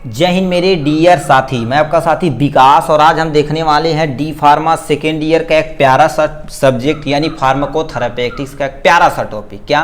जय हिंद मेरे डियर साथी, मैं आपका साथी विकास और आज हम देखने वाले हैं डी फार्मा सेकेंड ईयर का एक प्यारा सा सब्जेक्ट यानी फार्माकोथेरेपेटिक्स का एक प्यारा सा टॉपिक, क्या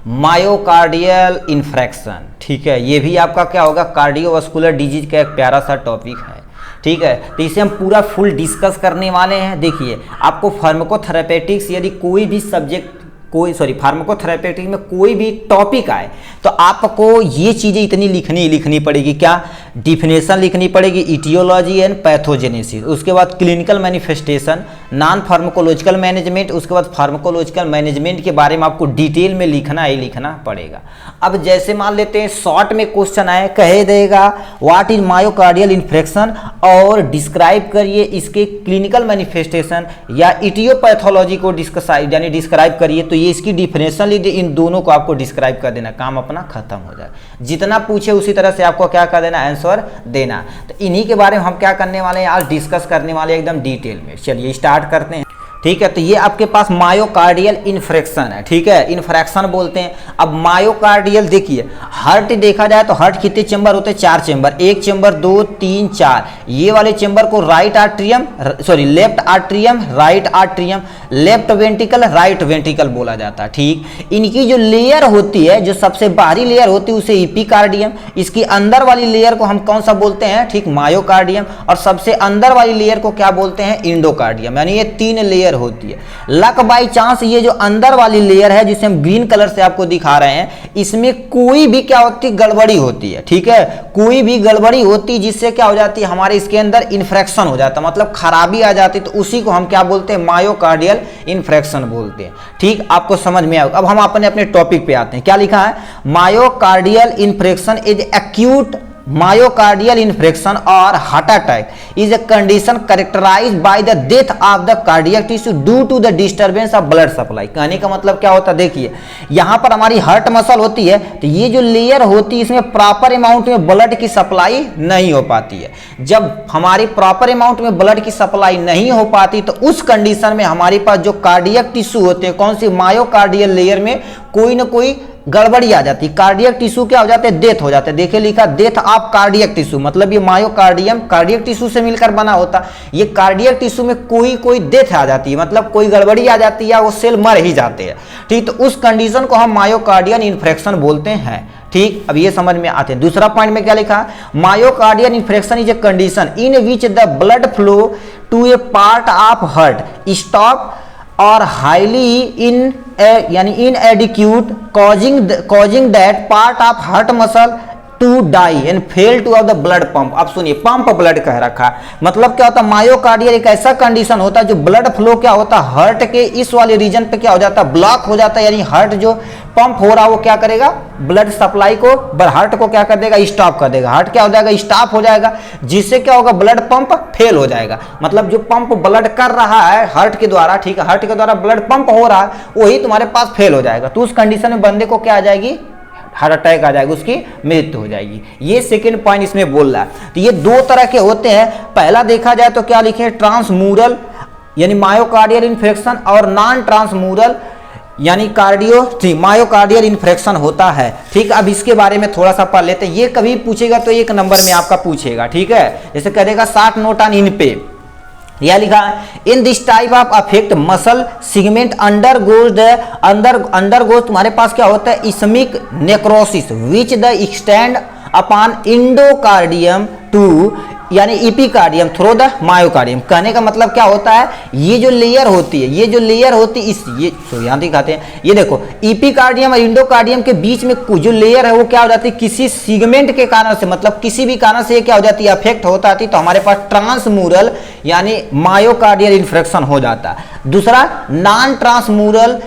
मायोकार्डियल इन्फ्रैक्शन। ठीक है, ये भी आपका क्या होगा कार्डियोवास्कुलर डिजीज का एक प्यारा सा टॉपिक है। ठीक है, तो इसे हम पूरा फुल डिस्कस करने वाले हैं। देखिए, आपको फार्माकोथेरेपेटिक्स यदि कोई भी सब्जेक्ट फार्माकोथेरेपेटिक्स में कोई भी टॉपिक आए तो आपको ये चीज़ें इतनी लिखनी पड़ेगी। क्या डिफिनेशन लिखनी पड़ेगी, इटियोलॉजी एंड पैथोजेनेसिस, उसके बाद clinical manifestation, non pharmacological management, उसके बाद फार्माकोलॉजिकल मैनेजमेंट के बारे में आपको डिटेल में लिखना पड़ेगा। अब जैसे मान लेते हैं शॉर्ट में क्वेश्चन आए, कहे देगा व्हाट इज मायोकार्डियल इन्फ्रैक्शन और डिस्क्राइब करिए इसके क्लिनिकल मैनिफेस्टेशन या इटियोपैथोलॉजी को डिस्क्राइब करिए, तो ये इसकी डिफिनेशन लीजिए, इन दोनों को आपको डिस्क्राइब कर देना, काम अपना खत्म हो जाए। जितना पूछे उसी तरह से आपको क्या कर देना, आंसर देना। तो इन्हीं के बारे में हम क्या करने वाले हैं, आज डिस्कस करने वाले हैं एकदम डिटेल में। चलिए स्टार्ट करते हैं। ठीक है, तो ये आपके पास मायोकार्डियल इन्फ्रैक्शन है। ठीक है, इन्फ्रैक्शन बोलते हैं। अब मायोकार्डियल देखिए, हार्ट देखा जाए तो हार्ट कितने चेंबर होते हैं, 4 चेंबर, 1 चेंबर 2 3 4। ये वाले चेंबर को left atrium, right atrium, left ventricle, right ventricle बोला जाता है। ठीक, इनकी जो लेयर होती है, जो सबसे बाहरी लेयर होती है उसे एपिकार्डियम, इसकी अंदर वाली लेयर को हम कौन सा बोलते हैं, ठीक, मायोकार्डियम, और सबसे अंदर वाली लेयर को क्या बोलते हैं, इंडोकार्डियम। यानी ये 3 लेयर होती है। लक बाई चांस ये जो अंदर वाली लेयर है जिसे हम ग्रीन कलर से आपको दिखा रहे हैं, इसमें कोई भी क्या होती है, गड़बड़ी होती है। ठीक है, कोई भी गड़बड़ी होती जिससे क्या हो जाती है, हमारे इसके अंदर इन्फ्रैक्शन हो जाता है, मतलब खराबी आ जाती, तो उसी को हम क्या बोलते हैं, मायोकार्डियल इन्फ्रैक्शन बोलते हैं। ठीक, आपको समझ में आएगा। अब हम अपने टॉपिक पे आते हैं। क्या लिखा है, myocardial infarction is acute myocardial infarction और heart attack is a condition characterised by the death of the cardiac tissue due to the disturbance of blood supply. कहने का मतलब क्या होता है, देखिए यहां पर हमारी हार्ट मसल होती है, तो ये जो लेयर होती है इसमें प्रॉपर अमाउंट में ब्लड की सप्लाई नहीं हो पाती है। जब हमारी प्रॉपर अमाउंट में ब्लड की सप्लाई नहीं हो पाती तो उस कंडीशन में हमारे पास जो कार्डियक टिश्यू होते हैं, कौन सी, मायोकार्डियल लेयर में कोई ना कोई गड़बड़ी आ जाती है। कार्डियक टिश्यू क्या हो जाते हैं, डेथ हो जाते हैं। देखिए लिखा डेथ ऑफ कार्डियक टिश्यू, मतलब ये मायोकार्डियम कार्डियक टिश्यू से मिलकर बना होता। ये कार्डियक टिश्यू में कोई डेथ आ जाती है, मतलब कोई गड़बड़ी आ जाती है या वो सेल मर ही जाते हैं। ठीक, तो उस कंडीशन को हम मायोकार्डियल इन्फ्रैक्शन बोलते हैं। ठीक, अब ये समझ में आते हैं। दूसरा पॉइंट में क्या लिखा, myocardial infarction is a condition in which the blood flow to a part of heart stop और highly inadequate causing that part of heart muscle to die and fail to have the blood pump। अब सुनिए, pump blood कह रखा है, मतलब क्या होता है, मायोकार्डियल एक ऐसा कंडीशन होता है जो ब्लड फ्लो क्या होता है, हार्ट के इस वाले रीजन पे क्या हो जाता है, ब्लॉक हो जाता है। यानी हार्ट जो पंप हो रहा है वो क्या करेगा, ब्लड सप्लाई को हार्ट को क्या कर देगा, स्टॉप कर देगा। हार्ट क्या हो जाएगा, स्टॉप हो जाएगा, जिससे क्या होगा, ब्लड पंप फेल हो जाएगा। मतलब जो पंप ब्लड कर रहा है हार्ट के द्वारा, ठीक है, हार्ट के द्वारा ब्लड पंप हो रहा है, वही तुम्हारे पास फेल हो जाएगा। तो उस कंडीशन में बंदे को क्या आ जाएगी, हार्ट अटैक आ जाएगा, उसकी मृत्यु हो जाएगी। ये सेकंड पॉइंट इसमें बोल रहा है। तो ये 2 तरह के होते हैं। पहला देखा जाए तो क्या लिखे, ट्रांसम्यूरल यानी मायोकार्डियल इन्फेक्शन, और नॉन ट्रांसम्यूरल यानी मायोकार्डियल इन्फ्रैक्शन होता है। ठीक, अब इसके बारे में थोड़ा सा पढ़ लेते हैं। ये कभी पूछेगा तो 1 नंबर में आपका पूछेगा। ठीक है, जैसे करेगा शॉर्ट नोट ऑन इन पे, यह लिखा है, in this type of affect muscle segment undergoes तुम्हारे पास क्या होता है, ischaemic necrosis which the extend upon endocardium to यानी इपिकार्डियम थ्रू द मायोकार्डियम। कहने का मतलब क्या होता है, ये जो लेयर होती है, ये यहाँ दिखाते हैं, ये देखो इपिकार्डियम और इंडोकार्डियम के बीच में जो लेयर है वो क्या हो जाती है, किसी सिगमेंट के कारण से, मतलब किसी भी कारण से ये क्या हो जाती है, अफेक्ट होता है, तो हमारे पास ट्रांसम्यूरल यानी मायोकार्डियल इन्फ्रैक्शन हो जाता है। दूसरा नॉन ट्रांसम्यूरल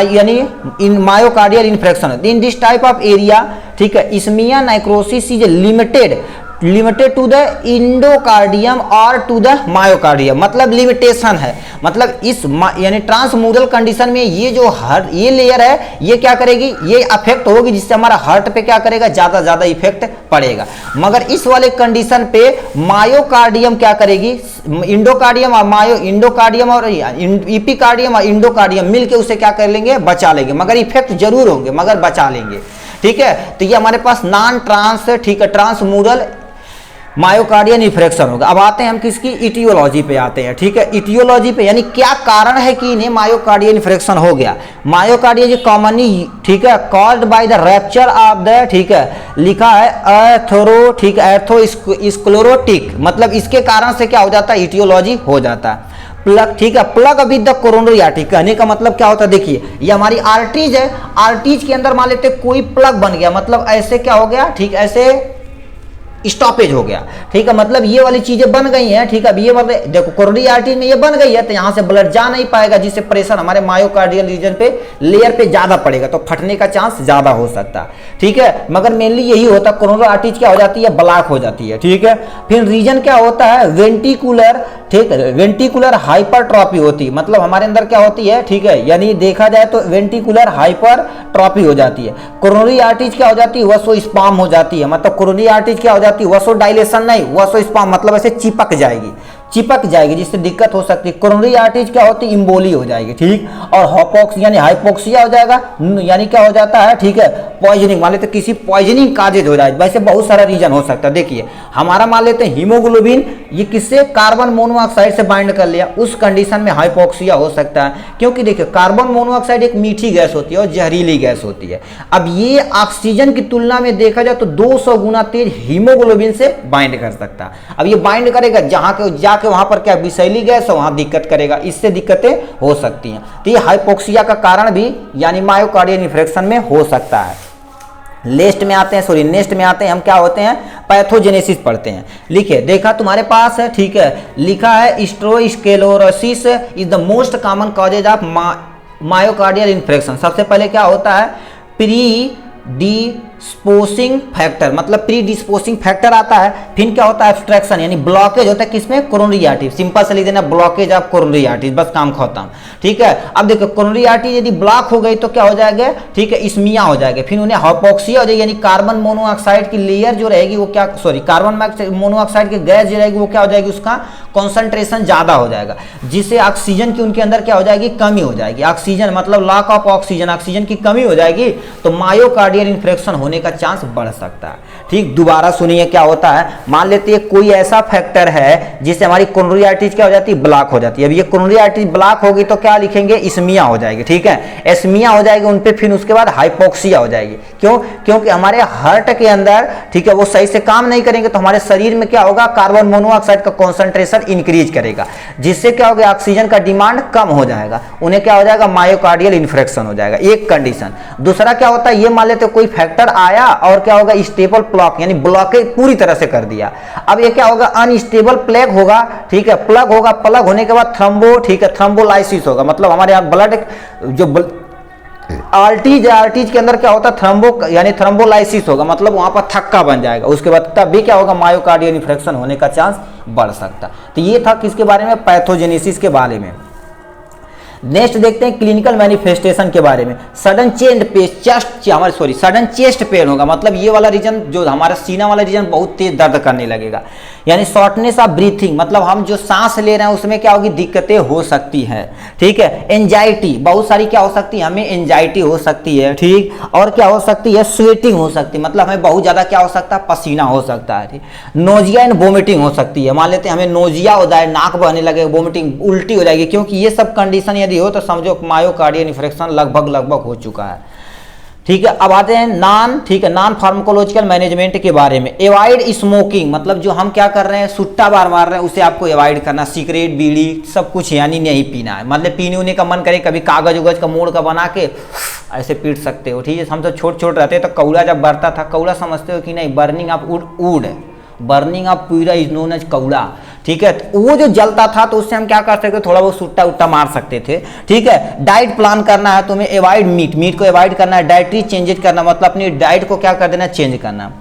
यानी in myocardial infarction in this type of area. ठीक है, ischaemia necrosis is limited to the endocardium और टू द मायोकार्डियम, मतलब लिमिटेशन है। मतलब इस यानी ट्रांसम्यूरल कंडीशन में ये जो ये लेयर है ये क्या करेगी, ये अफेक्ट होगी, जिससे हमारा हार्ट पे क्या करेगा, ज्यादा इफेक्ट पड़ेगा। मगर इस वाले कंडीशन पे मायोकार्डियम क्या करेगी, इंडोकार्डियम और इपिकार्डियम और इंडोकार्डियम मिलके उसे क्या कर लेंगे, बचा लेंगे। मगर इफेक्ट जरूर होंगे, मगर बचा लेंगे। ठीक है, तो ये हमारे पास नॉन ट्रांस, ठीक है, ट्रांसम्यूरल मायोकार्डियल इन्फ्रेक्शन होगा। अब आते हैं हम किसकी, इटियोलॉजी पे आते हैं, ठीक है। इटियोलॉजी पे यानी क्या कारण है कि इन्हें मायोकार्डियल इन्फ्रेक्शन हो गया। मायोकार्डियल कॉमनली, ठीक है, called by the rapture of the, ठीक है, लिखा है एर्थरो, ठीक है, एर्थोस्क्लेरोटिक, मतलब इसके कारण से क्या हो जाता है, इटियोलॉजी हो जाता है। प्लग, ठीक है, plug with the coronary artery, कहने का मतलब क्या होता है, देखिए ये हमारी आर्टरीज है, आर्टरीज के अंदर मान लेते कोई प्लग बन गया, मतलब ऐसे क्या हो गया, ठीक, ऐसे स्टॉपेज हो गया, ठीक है, मतलब ये वाली चीजें बन गई हैं, ठीक है। अब ये मतलब देखो कोरोनरी आर्टरी में ये बन गई है तो यहां से ब्लड जा नहीं पाएगा, जिससे प्रेशर हमारे मायोकार्डियल रीजन पे, लेयर पे ज्यादा पड़ेगा, तो फटने का चांस ज्यादा हो सकता है, ठीक है। मगर मेनली यही होता है, कोरोनरी आर्टरीज क्या हो जाती है, ब्लॉक हो जाती है, ठीक है। फिर रीजन क्या होता है, वेंटिकुलर, ठीक है, वेंटिकुलर हाइपरट्रॉफी होती है, मतलब हमारे अंदर क्या होती है, ठीक है, यानी देखा जाए तो वेंटिकुलर हाइपरट्रॉफी हो जाती है। कोरोनरी आर्टरीज क्या हो जाती है, वसोस्पाम हो जाती है, मतलब कोरोनरी आर्टरीज क्या हो जाती है, वसो डायलेशन नहीं, वसोस्पाम मतलब ऐसे चिपक जाएगी, जिससे दिक्कत हो सकती है। कोरोनरी आर्टरीज क्या होती है, इम्बोली हो जाएगी, ठीक, और हाइपोक्स यानी हाइपोक्सिया हो जाएगा, यानी क्या हो जाता है, ठीक है, पॉइजनिंग, मान लेते किसी पॉइजनिंग काजेज हो जाए, वैसे बहुत सारा रीजन हो सकता है। देखिए हमारा मान लेते हैं हीमोग्लोबिन, ये किससे, कार्बन मोनोऑक्साइड से बाइंड कर लिया, उस कंडीशन में हाइपोक्सिया हो सकता है, क्योंकि देखिए कार्बन मोनोऑक्साइड एक मीठी गैस होती है और जहरीली गैस होती है। अब ये ऑक्सीजन की तुलना में देखा जाए तो 200 गुना तेज हीमोग्लोबिन से बाइंड कर सकता है। अब ये बाइंड करेगा जहां के जाके वहां पर क्या विषैली गैस है, वहां दिक्कत करेगा, इससे दिक्कतें हो सकती हैं। तो ये हाइपोक्सिया का कारण भी यानी मायोकार्डियल इन्फ्रेक्शन में हो सकता है। नेक्स्ट में आते हैं हम क्या होते हैं, पैथोजेनेसिस पढ़ते हैं। लिखिए, देखा तुम्हारे पास है, ठीक है, लिखा है atherosclerosis is the most common causes of myocardial infarction. सबसे पहले क्या होता है, प्रीडिस्पोजिंग फैक्टर, मतलब प्रीडिस्पोजिंग फैक्टर आता है। फिर क्या होता है, एब्स्ट्रैक्शन यानी ब्लॉकेज होता है किसमें, कोरोनरी आर्टरी, सिंपल से लिख देना ब्लॉकेज ऑफ कोरोनरी आर्टरी, बस काम खत्म, ठीक है। अब देखो कोरोनरी आर्टरी यदि ब्लॉक हो गई तो क्या हो जाएगा, ठीक है, इस्मिया हो जाएगा, फिर उन्हें हाइपोक्सिया हो जाएगी, यानी कार्बन मोनोऑक्साइड की लेयर जो रहेगी वो क्या, सॉरी, कार्बन मोनोऑक्साइड की गैस जो रहेगी वो क्या हो जाएगी, उसका कॉन्सेंट्रेशन ज्यादा हो जाएगा, जिससे ऑक्सीजन की उनके अंदर क्या हो जाएगी, कमी हो जाएगी। ऑक्सीजन मतलब लॉक ऑफ ऑक्सीजन, ऑक्सीजन की कमी हो जाएगी तो मायोकार्डियल इन्फ्रेक्शन होने का चांस बढ़ सकता है, ठीक। दोबारा सुनिए क्या होता है, मान लेते हैं कोई ऐसा फैक्टर है जिससे हमारी कोरोनरी आर्टरीज क्या हो जाती है, ब्लॉक हो जाती है। अब ये कोरोनरी आर्टरीज ब्लॉक होगी तो क्या लिखेंगे, इस्मिया हो जाएगी, ठीक है, इस्मिया हो जाएगी उन पे, फिर उसके बाद हाइपोक्सिया हो जाएगी। क्यों, क्योंकि हमारे हार्ट के अंदर, ठीक है, वो सही से काम नहीं करेंगे तो हमारे शरीर में क्या होगा, कार्बन मोनोऑक्साइड का कॉन्सेंट्रेशन इंक्रीज करेगा, जिससे क्या होगा, ऑक्सीजन का डिमांड कम हो जाएगा, उन्हें क्या हो जाएगा, मायोकार्डियल इन्फ्रेक्शन हो जाएगा, एक कंडीशन। दूसरा क्या होता है, ये मान लेते कोई फैक्टर आया और क्या होगा, स्टेबल प्लग यानी ब्लॉकेज पूरी तरह से कर दिया। अब ये क्या होगा, अनस्टेबल प्लग होगा, ठीक है, प्लग होगा, प्लग होने के बाद थ्रोम्बो, ठीक है, थ्रोम्बोलाइसिस होगा, मतलब हमारे यहाँ ब्लड जो आर्टरीज के अंदर क्या होता है, थ्रोम्बो यानी थ्रोम्बोलाइसिस होगा, मतलब वहां पर थक्का बन जाएगा, उसके बाद तब भी क्या होगा, मायोकार्डियल इन्फ्रेक्शन होने का चांस बढ़ सकता। तो ये था किसके बारे में, पैथोजेनेसिस के बारे में। नेक्स्ट देखते हैं क्लिनिकल मैनिफेस्टेशन के बारे में। सडन चेस्ट पेन होगा, मतलब ये वाला रीजन जो हमारा सीना वाला रीजन बहुत तेज दर्द करने लगेगा, यानी शॉर्टनेस ऑफ ब्रीथिंग, मतलब हम जो सांस ले रहे हैं उसमें क्या होगी, दिक्कतें हो सकती है, ठीक है। एंजाइटी, बहुत सारी क्या हो सकती है, हमें एंजाइटी हो सकती है, ठीक, और क्या हो सकती है, स्वेटिंग हो सकती है, मतलब हमें बहुत ज्यादा क्या हो सकता है, पसीना हो सकता है, ठीक। नोजिया एंड वोमिटिंग हो सकती है, मान लेते हैं हमें नोजिया हो जाए, नाक बहने लगे, वोमिटिंग, उल्टी हो जाएगी, क्योंकि ये सब कंडीशन यदि हो तो समझो मायोकार्डियल इन्फ्रेक्शन लगभग हो चुका है, ठीक है। अब आते हैं नॉन फार्माकोलॉजिकल मैनेजमेंट के बारे में। एवॉइड स्मोकिंग, मतलब जो हम क्या कर रहे हैं, सुट्टा बार मार रहे हैं, उसे आपको एवॉइड करना, सिगरेट बीड़ी सब कुछ यानी नहीं पीना है, मतलब पीने उन्हें का मन करे कभी कागज उगज का मोड़ का बना के ऐसे पीट सकते हो, ठीक है। हम तो छोट रहते तो कौड़ा जब बढ़ता था, कौड़ा समझते हो कि नहीं, burning of would, burning of पूरा इज नोन एज कौड़ा, ठीक है। तो वो जो जलता था तो उससे हम क्या कर सकते, थोड़ा बहुत सुट्टा उट्टा मार सकते थे, ठीक है। डाइट प्लान करना है तुम्हें, एवॉइड मीट को एवॉइड करना है, डाइटरी चेंजेस करना, मतलब अपनी डाइट को क्या कर देना, चेंज करना।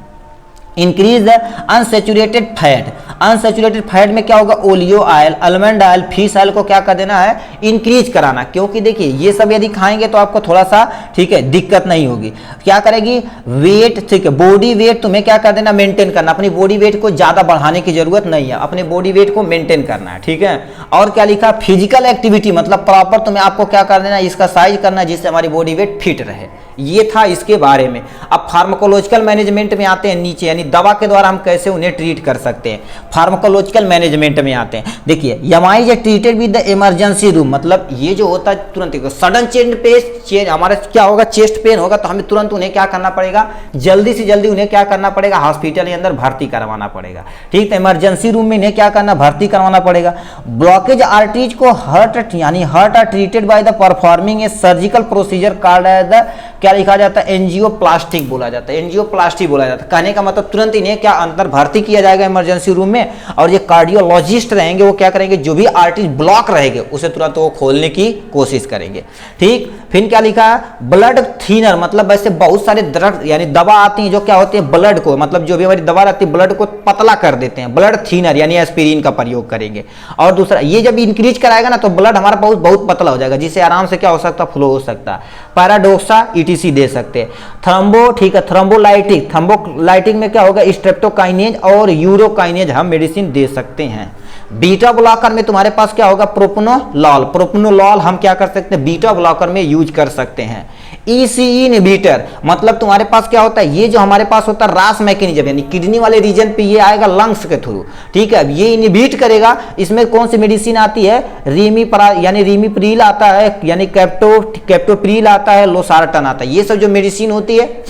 Increase the unsaturated fat, unsaturated fat में क्या होगा, oleo oil, almond oil, fish oil को क्या कर देना है, इंक्रीज कराना, क्योंकि देखिए ये सब यदि खाएंगे तो आपको थोड़ा सा, ठीक है, दिक्कत नहीं होगी। क्या करेगी, वेट, ठीक है, बॉडी वेट तुम्हें क्या कर देना, मेंटेन करना, अपनी बॉडी वेट को ज्यादा बढ़ाने की जरूरत नहीं है, अपने बॉडी वेट को मेंटेन करना है, ठीक है। और क्या लिखा, फिजिकल एक्टिविटी, मतलब प्रॉपर तुम्हें आपको क्या कर देना, इसका साइज करना जिससे हमारी बॉडी वेट फिट रहे, ये था इसके बारे में। अब फार्माकोलॉजिकल मैनेजमेंट में आते हैं नीचे, यानी दवा के द्वारा हम कैसे उन्हें ट्रीट कर सकते हैं। फार्माकोलॉजिकल मैनेजमेंट में आते हैं। देखिए MIs treated with the emergency room, मतलब ये जो होता है तुरंत सडन चेस्ट हमारा क्या होगा, चेस्ट पेन होगा तो हमें तुरंत उन्हें क्या करना पड़ेगा, जल्दी से जल्दी उन्हें क्या करना पड़ेगा, हॉस्पिटल के अंदर भर्ती करवाना पड़ेगा। ठीक है, इमरजेंसी रूम में इन्हें क्या करना, भर्ती करवाना पड़ेगा। ब्लॉकेज आर्टरीज को हर्ट यानी heart are treated by the performing a surgical procedure called as the, क्या लिखा जाता है, एंजियोप्लास्टिक बोला जाता है, एंजियोप्लास्टी बोला जाता है। कहने का मतलब तुरंत इन्हें क्या अंदर भर्ती किया जाएगा इमरजेंसी रूम में, और ये कार्डियोलॉजिस्ट रहेंगे वो क्या करेंगे, जो भी आर्टरी ब्लॉक रहेंगे उसे तुरंत वो खोलने की कोशिश करेंगे। ठीक, फिर क्या लिखा है, ब्लड थीनर, मतलब वैसे बहुत सारे ड्रग यानी दवा आती हैं जो क्या होती है, ब्लड को, मतलब जो भी हमारी दवा रहती है ब्लड को पतला कर देते हैं, ब्लड थीनर यानी एस्पिरिन का प्रयोग करेंगे। और दूसरा ये जब इंक्रीज कराएगा ना तो ब्लड हमारा बहुत पतला हो जाएगा, जिससे आराम से क्या हो सकता है, फ्लो हो सकता है। पैराडोक्सा ईटीसी दे सकते हैं। थ्रोम्बो, ठीक है, थ्रोम्बोलाइटिक में क्या होगा, स्ट्रेप्टोकाइनेज और यूरोकाइनेज हम मेडिसिन दे सकते हैं। बीटा ब्लॉकर में तुम्हारे पास क्या होगा, प्रोपनोलॉल हम क्या कर सकते हैं, बीटा ब्लॉकर में यूज कर सकते हैं। ईसीई इनहिबिटर, मतलब तुम्हारे पास क्या होता है, ये जो हमारे पास होता है रास मैकेनिज्म, यानी किडनी वाले रीजन पे ये आएगा लंग्स के थ्रू। ठीक है, ये इनहिबिट करेगा। इसमें कौन सी मेडिसिन आती है, रीमीप्रिल आता है, यानी कैप्टोप्रिल आता है, लोसार्टन आता है। ये सब जो मेडिसिन होती है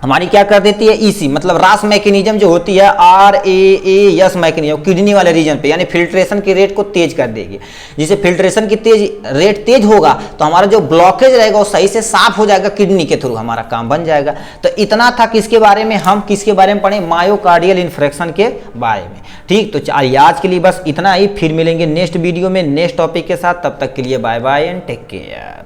हमारी क्या कर देती है, ईसी मतलब रास मैकेनिज्म जो होती है, RAAS मैकेनिज्म किडनी वाले रीजन पे, यानी फिल्ट्रेशन की रेट को तेज कर देगी। जिसे फिल्ट्रेशन की रेट तेज होगा तो हमारा जो ब्लॉकेज रहेगा वो सही से साफ हो जाएगा, किडनी के थ्रू हमारा काम बन जाएगा। तो इतना था किसके बारे में, हम किसके बारे में पढ़े, मायोकार्डियल इन्फ्रेक्शन के बारे में। ठीक, तो आज के लिए बस इतना ही, फिर मिलेंगे नेक्स्ट वीडियो में नेक्स्ट टॉपिक के साथ। तब तक के लिए bye bye and take care.